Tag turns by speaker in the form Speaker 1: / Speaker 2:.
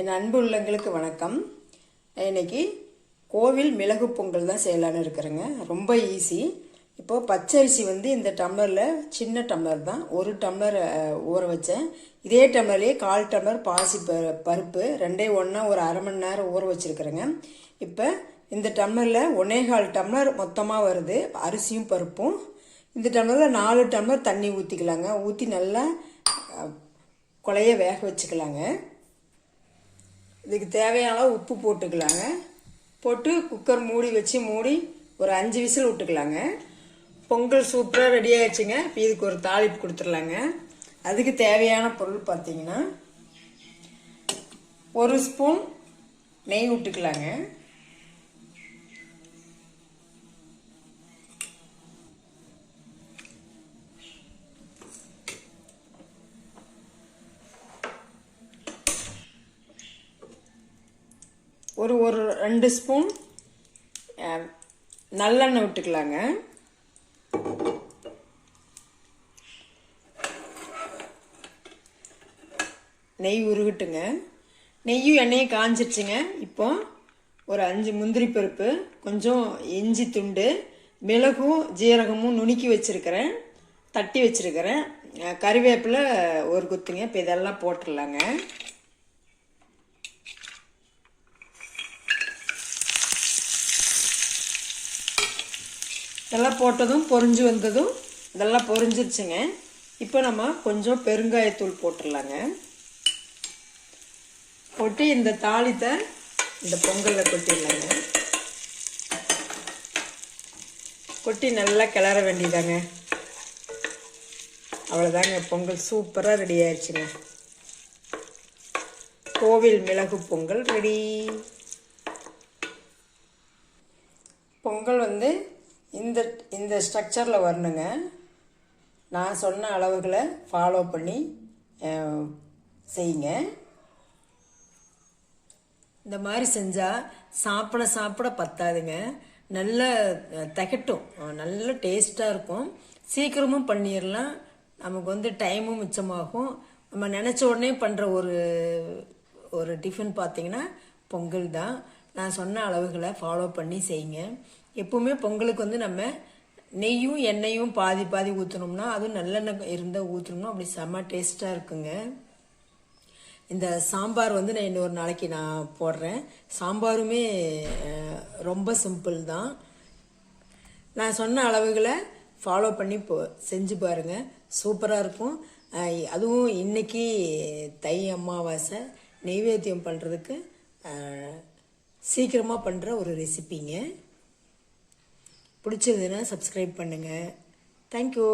Speaker 1: என் அன்பு உள்ளங்களுக்கு வணக்கம். இன்னைக்கு கோவில் மிளகு பொங்கல் தான் செய்யலான்னு இருக்கிறேங்க. ரொம்ப ஈஸி. இப்போது பச்சரிசி இந்த டம்ளரில் சின்ன டம்ளர் தான், ஒரு டம்ளர் ஊற வச்சேன். இதே டம்ளர்லேயே 1/4 டம்ளர் பாசி பருப்பு ரெண்டே ஒன்றா ஒரு அரை மணி நேரம் ஊற வச்சுருக்கிறேங்க. இப்போ இந்த டம்ளரில் 1/4 டம்ளர் மொத்தமாக வருது அரிசியும் பருப்பும். இந்த டம்ளரில் 4 டம்ளர் தண்ணி ஊற்றிக்கலாங்க. ஊற்றி நல்லா குழைய வேக வச்சுக்கலாங்க. இதுக்கு தேவையான உப்பு போட்டுக்கலாங்க. போட்டு குக்கர் மூடி வச்சு மூடி ஒரு 5 விசில் விட்டுக்கலாங்க. பொங்கல் சூப்பராக ரெடி ஆயிடுச்சுங்க. இப்போ இதுக்கு ஒரு தாளிப்பு கொடுத்துடலாங்க. அதுக்கு தேவையான பொருள் பார்த்தீங்கன்னா 1 ஸ்பூன் நெய் விட்டுக்கலாங்க. ஒரு 2 ஸ்பூன் நல்லெண்ணெய் விட்டுக்கலாங்க. நெய் உருகட்டுங்க. நெய்யும் எண்ணெயும் காஞ்சிடுச்சுங்க. இப்போ ஒரு 5 முந்திரி பருப்பு, கொஞ்சம் இஞ்சி துண்டு, மிளகும் ஜீரகமும் நுணுக்கி வச்சுருக்கிறேன், தட்டி வச்சுருக்கிறேன், கறிவேப்பிலை ஒரு கொத்துங்க. இப்போ இதெல்லாம் போட்டுடலாங்க. இதெல்லாம் போட்டதும் பொரிஞ்சு வந்ததும் இதெல்லாம் பொரிஞ்சிருச்சுங்க. இப்போ நம்ம கொஞ்சம் பெருங்காயத்தூள் போட்டுடலாங்க. போட்டு இந்த தாளித்தை இந்த பொங்கலில் கொட்டிடலாங்க. கொட்டி நல்லா கிளற வேண்டியதாங்க. அவ்வளோதாங்க, பொங்கல் சூப்பராக ரெடி ஆயிடுச்சுங்க. கோவில் மிளகு பொங்கல் ரெடி. பொங்கல் இந்த ஸ்ட்ரக்சரில் வரணுங்க. நான் சொன்ன அளவுகளை ஃபாலோ பண்ணி செய்யுங்க. இந்த மாதிரி செஞ்சால் சாப்பிட பத்தாதுங்க. நல்ல திகட்டும், நல்ல டேஸ்ட்டாக இருக்கும். சீக்கிரமும் பண்ணிடலாம். நமக்கு டைமும் மிச்சமாகும். நம்ம நினச்ச உடனே பண்ணுற ஒரு டிஃபன் பார்த்திங்கன்னா பொங்கல் தான். நான் சொன்ன அளவுகளை ஃபாலோ பண்ணி செய்யுங்க. எப்பவுமே பொங்கலுக்கு நம்ம நெய்யும் எண்ணெயும் பாதி பாதி ஊற்றணும்னா, அதுவும் நல்லெண்ணெய் இருந்தால் ஊற்றணும்னா அப்படி செம்ம டேஸ்ட்டாக இருக்குங்க. இந்த சாம்பார் நான் இன்னொரு நாளைக்கு நான் போடுறேன். சாம்பாருமே ரொம்ப சிம்பிள் தான். நான் சொன்ன அளவுகளை ஃபாலோ பண்ணி செஞ்சு பாருங்கள், சூப்பராக இருக்கும். அதுவும் இன்னைக்கு தை அமாவாசை நெய்வேத்தியம் பண்ணுறதுக்கு சீக்கிரமாக பண்ணுற ஒரு ரெசிபிங்க. பிடிச்சதுன்னா சப்ஸ்கிரைப் பண்ணுங்கள். தேங்க்யூ.